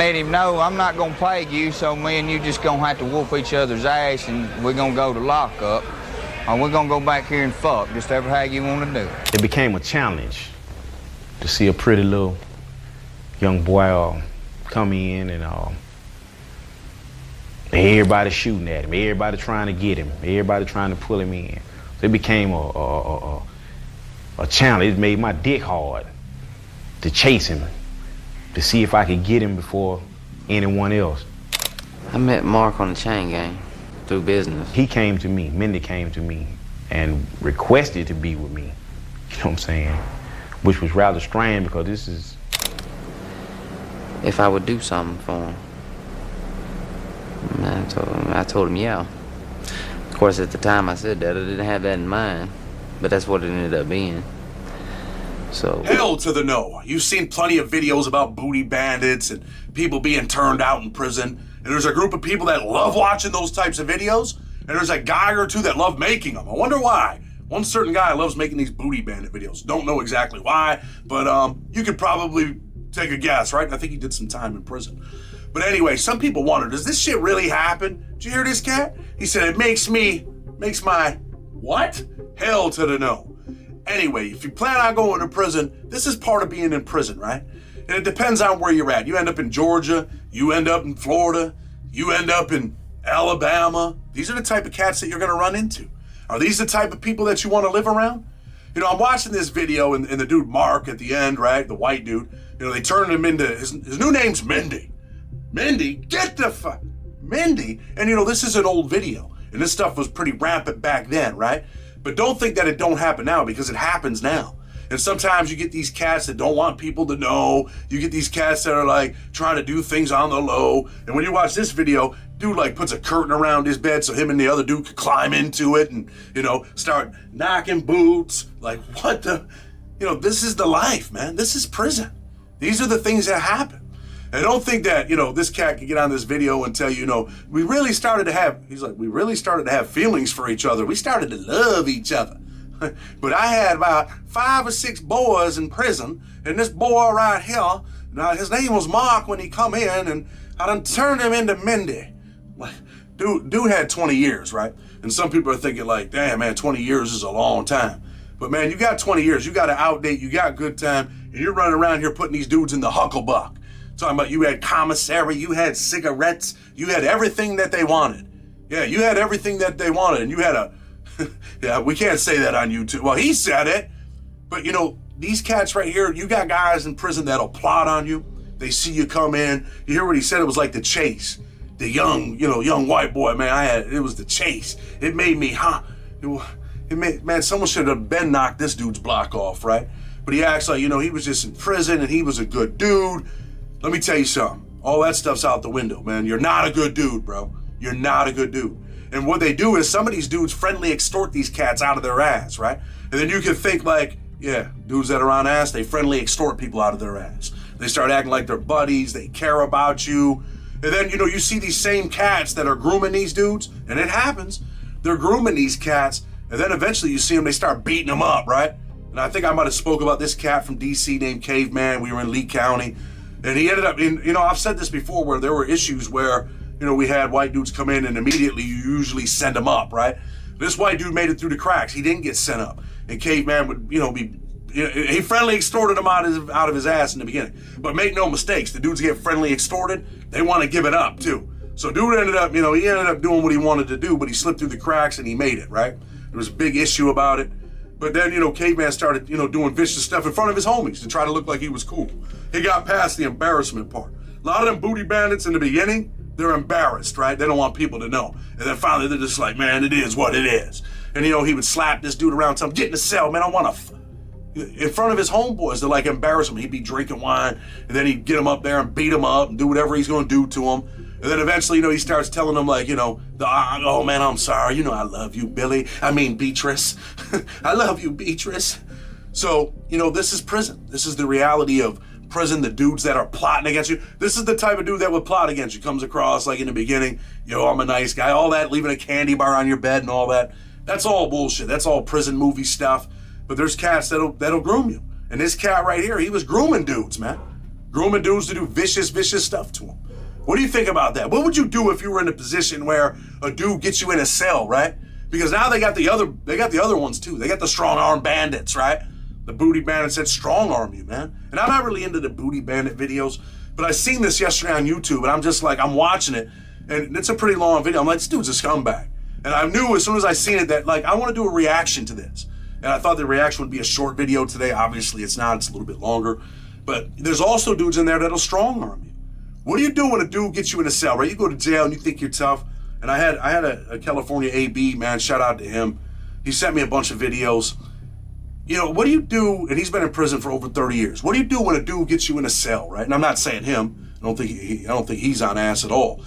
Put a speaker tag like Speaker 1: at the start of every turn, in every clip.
Speaker 1: let him know I'm not gonna plague you, so me and you just gonna have to whoop each other's ass, and we're gonna go to lockup, or we're gonna go back here and fuck, just ever how you wanna do it.
Speaker 2: It became a challenge to see a pretty little young boy come in and everybody shooting at him, everybody trying to get him, everybody trying to pull him in. So it became a challenge. It made my dick hard to chase him, to see if I could get him before anyone else.
Speaker 3: I met Mark on the chain gang through business.
Speaker 2: He came to me, Mindy came to me and requested to be with me, you know what I'm saying? Which was rather strange because this is...
Speaker 3: If I would do something for him. I told him yeah. Of course, at the time I said that, I didn't have that in mind, but that's what it ended up being. So
Speaker 4: hell to the no. You've seen plenty of videos about booty bandits and people being turned out in prison. And there's a group of people that love watching those types of videos. And there's a guy or two that love making them. I wonder why. One certain guy loves making these booty bandit videos. Don't know exactly why, but you could probably take a guess, right? I think he did some time in prison. But anyway, some people wonder, does this shit really happen? Did you hear this cat? He said, it makes my, what? Hell to the no. Anyway, if you plan on going to prison, this is part of being in prison, right? And it depends on where you're at. You end up in Georgia, you end up in Florida, you end up in Alabama. These are the type of cats that you're gonna run into. Are these the type of people that you wanna live around? You know, I'm watching this video and the dude Mark at the end, right? The white dude, you know, they turned him into, his new name's Mindy. Mindy, get the fuck, Mindy. And you know, this is an old video and this stuff was pretty rampant back then, right? But don't think that it don't happen now, because it happens now. And sometimes you get these cats that don't want people to know. You get these cats that are like trying to do things on the low. And when you watch this video, dude like puts a curtain around his bed so him and the other dude could climb into it and, you know, start knocking boots. Like what the, you know, this is the life, man. This is prison. These are the things that happen. And don't think that, you know, this cat can get on this video and tell you, you know, we really started to have feelings for each other. We started to love each other. But I had about 5 or 6 boys in prison, and this boy right here, now his name was Mark when he come in, and I done turned him into Mindy. Like, dude had 20 years, right? And some people are thinking like, damn man, 20 years is a long time. But man, you got 20 years, you got an outdate, you got good time, and you're running around here putting these dudes in the hucklebuck. Talking about you had commissary, you had cigarettes, you had everything that they wanted. Yeah, you had everything that they wanted, and you had a, yeah, we can't say that on YouTube. Well, he said it, but you know, these cats right here, you got guys in prison that'll plot on you. They see you come in, you hear what he said, it was like the chase. The young, you know, young white boy, man, it was the chase. It made me, man, someone should have been knocked this dude's block off, right? But he acts like, you know, he was just in prison and he was a good dude. Let me tell you something. All that stuff's out the window, man. You're not a good dude, bro. You're not a good dude. And what they do is some of these dudes friendly extort these cats out of their ass, right? And then you can think like, yeah, dudes that are on ass, they friendly extort people out of their ass. They start acting like they're buddies, they care about you. And then, you know, you see these same cats that are grooming these dudes, and it happens. They're grooming these cats, and then eventually you see them, they start beating them up, right? And I think I might have spoke about this cat from DC named Caveman. We were in Lee County. And he ended up in, you know, I've said this before where there were issues where, you know, we had white dudes come in and immediately you usually send them up, right? This white dude made it through the cracks. He didn't get sent up. And Caveman would, you know, he friendly extorted him out of his ass in the beginning. But make no mistakes, the dudes get friendly extorted, they want to give it up too. So dude ended up, you know, he ended up doing what he wanted to do, but he slipped through the cracks and he made it, right? There was a big issue about it. But then, you know, Caveman started, you know, doing vicious stuff in front of his homies to try to look like he was cool. He got past the embarrassment part. A lot of them booty bandits in the beginning, they're embarrassed, right? They don't want people to know. And then finally they're just like, man, it is what it is. And, you know, he would slap this dude around, tell him, get in the cell, man, I want to... In front of his homeboys, they're like embarrass him. He'd be drinking wine, and then he'd get him up there and beat him up and do whatever he's going to do to him. And then eventually, you know, he starts telling them like, you know, oh man, I'm sorry. You know, I love you, Billy. I mean, Beatrice. I love you, Beatrice. So, you know, this is prison. This is the reality of prison, the dudes that are plotting against you. This is the type of dude that would plot against you. Comes across like in the beginning, yo, I'm a nice guy. All that, leaving a candy bar on your bed and all that. That's all bullshit. That's all prison movie stuff. But there's cats that'll groom you. And this cat right here, he was grooming dudes, man. grooming dudes to do vicious stuff to them. What do you think about that? What would you do if you were in a position where a dude gets you in a cell, right? Because now they got the other ones too. They got the strong arm bandits, right? The booty bandits that strong arm you, man. And I'm not really into the booty bandit videos, but I seen this yesterday on YouTube, and I'm just like, I'm watching it, and it's a pretty long video. I'm like, this dude's a scumbag. And I knew as soon as I seen it that, like, I want to do a reaction to this. And I thought the reaction would be a short video today. Obviously, it's not. It's a little bit longer. But there's also dudes in there that'll strong arm you. What do you do when a dude gets you in a cell, right? You go to jail and you think you're tough. And I had a California AB, man, shout out to him. He sent me a bunch of videos. You know, what do you do, and he's been in prison for over 30 years. What do you do when a dude gets you in a cell, right? And I'm not saying him. I don't think he's on ass at all.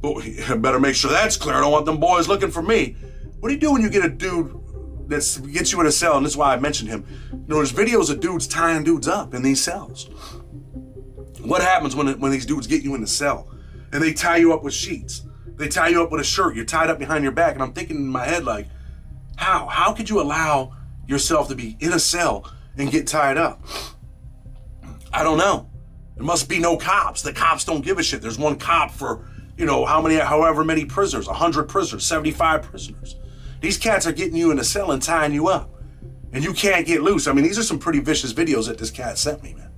Speaker 4: But better make sure that's clear. I don't want them boys looking for me. What do you do when you get a dude that gets you in a cell? And this is why I mentioned him. You know, there's videos of dudes tying dudes up in these cells. What happens when these dudes get you in the cell and they tie you up with sheets? They tie you up with a shirt. You're tied up behind your back. And I'm thinking in my head, like, how could you allow yourself to be in a cell and get tied up? I don't know. There must be no cops. The cops don't give a shit. There's one cop for, you know, however many prisoners, 100 prisoners, 75 prisoners. These cats are getting you in a cell and tying you up. And you can't get loose. I mean, these are some pretty vicious videos that this cat sent me, man.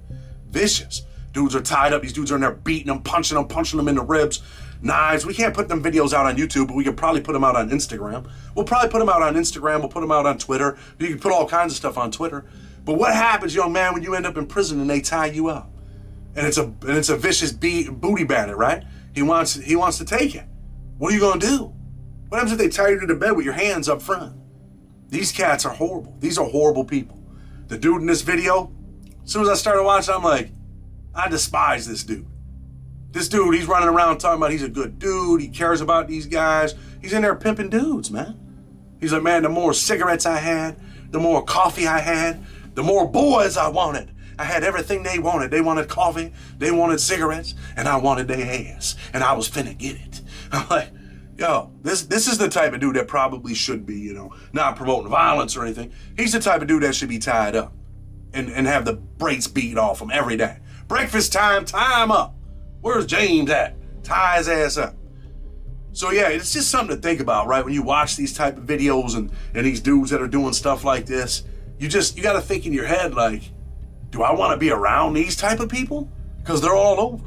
Speaker 4: Vicious. Dudes are tied up. These dudes are in there beating them, punching them in the ribs. Knives. We can't put them videos out on YouTube, but we could probably put them out on Instagram. We'll probably put them out on Instagram. We'll put them out on Twitter. You can put all kinds of stuff on Twitter. But what happens, young man, when you end up in prison and they tie you up? And it's a vicious booty bandit, right? He wants to take it. What are you gonna do? What happens if they tie you to the bed with your hands up front? These cats are horrible. These are horrible people. The dude in this video, as soon as I started watching, I'm like, I despise this dude. This dude, he's running around talking about he's a good dude. He cares about these guys. He's in there pimping dudes, man. He's like, man, the more cigarettes I had, the more coffee I had, the more boys I wanted. I had everything they wanted. They wanted coffee, they wanted cigarettes, and I wanted their ass, and I was finna get it. I'm like, yo, this is the type of dude that probably should be, you know, not promoting violence or anything. He's the type of dude that should be tied up and have the brakes beat off him every day. Breakfast time, tie him up. Where's James at? Tie his ass up. So yeah, it's just something to think about, right? When you watch these type of videos and these dudes that are doing stuff like this, you got to think in your head, like, do I want to be around these type of people? Because they're all over.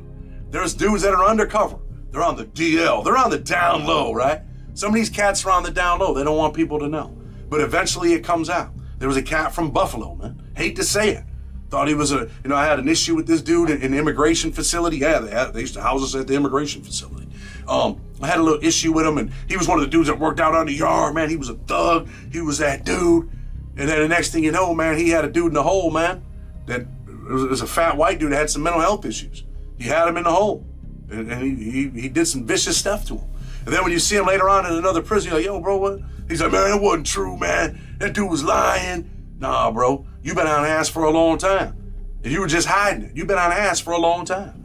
Speaker 4: There's dudes that are undercover. They're on the DL. They're on the down low, right? Some of these cats are on the down low. They don't want people to know. But eventually it comes out. There was a cat from Buffalo, man. Hate to say it. Thought he was I had an issue with this dude in the immigration facility. Yeah, they used to house us at the immigration facility. I had a little issue with him, and he was one of the dudes that worked out on the yard, man. He was a thug. He was that dude. And then the next thing you know, man, he had a dude in the hole, man. That was a fat white dude that had some mental health issues. He had him in the hole. And he did some vicious stuff to him. And then when you see him later on in another prison, you're like, yo, bro, what? He's like, man, it wasn't true, man. That dude was lying. Nah, bro, you've been on ass for a long time. And you were just hiding it. You've been on ass for a long time.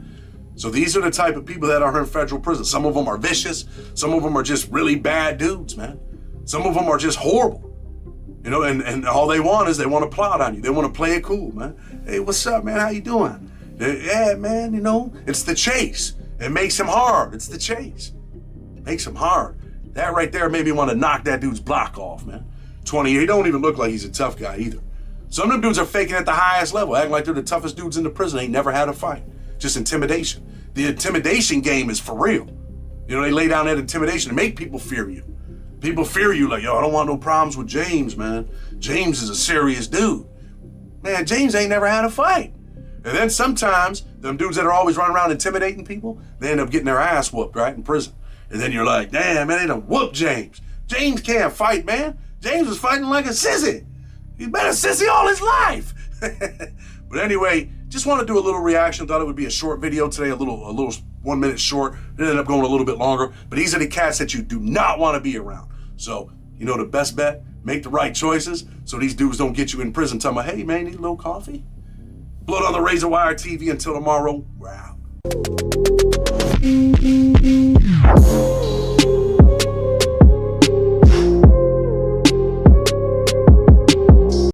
Speaker 4: So these are the type of people that are in federal prison. Some of them are vicious. Some of them are just really bad dudes, man. Some of them are just horrible. You know, and all they want is they want to plot on you. They want to play it cool, man. Hey, what's up, man? How you doing? Yeah, man, you know, it's the chase. It makes him hard. It's the chase. Makes him hard. That right there made me want to knock that dude's block off, man. 20 years. He don't even look like he's a tough guy either. Some of them dudes are faking at the highest level, acting like they're the toughest dudes in the prison. They never had a fight. Just intimidation. The intimidation game is for real. You know, they lay down that intimidation to make people fear you. People fear you like, yo, I don't want no problems with James, man. James is a serious dude. Man, James ain't never had a fight. And then sometimes, them dudes that are always running around intimidating people, they end up getting their ass whooped, right, in prison. And then you're like, damn, man, they done whooped James. James can't fight, man. James was fighting like a sissy. He's been a sissy all his life. But anyway, just want to do a little reaction. Thought it would be a short video today, a little 1 minute short. It ended up going a little bit longer. But these are the cats that you do not want to be around. So, you know the best bet? Make the right choices so these dudes don't get you in prison talking about, hey, man, need a little coffee? Blood on the Razor Wire TV. Until tomorrow, we're out.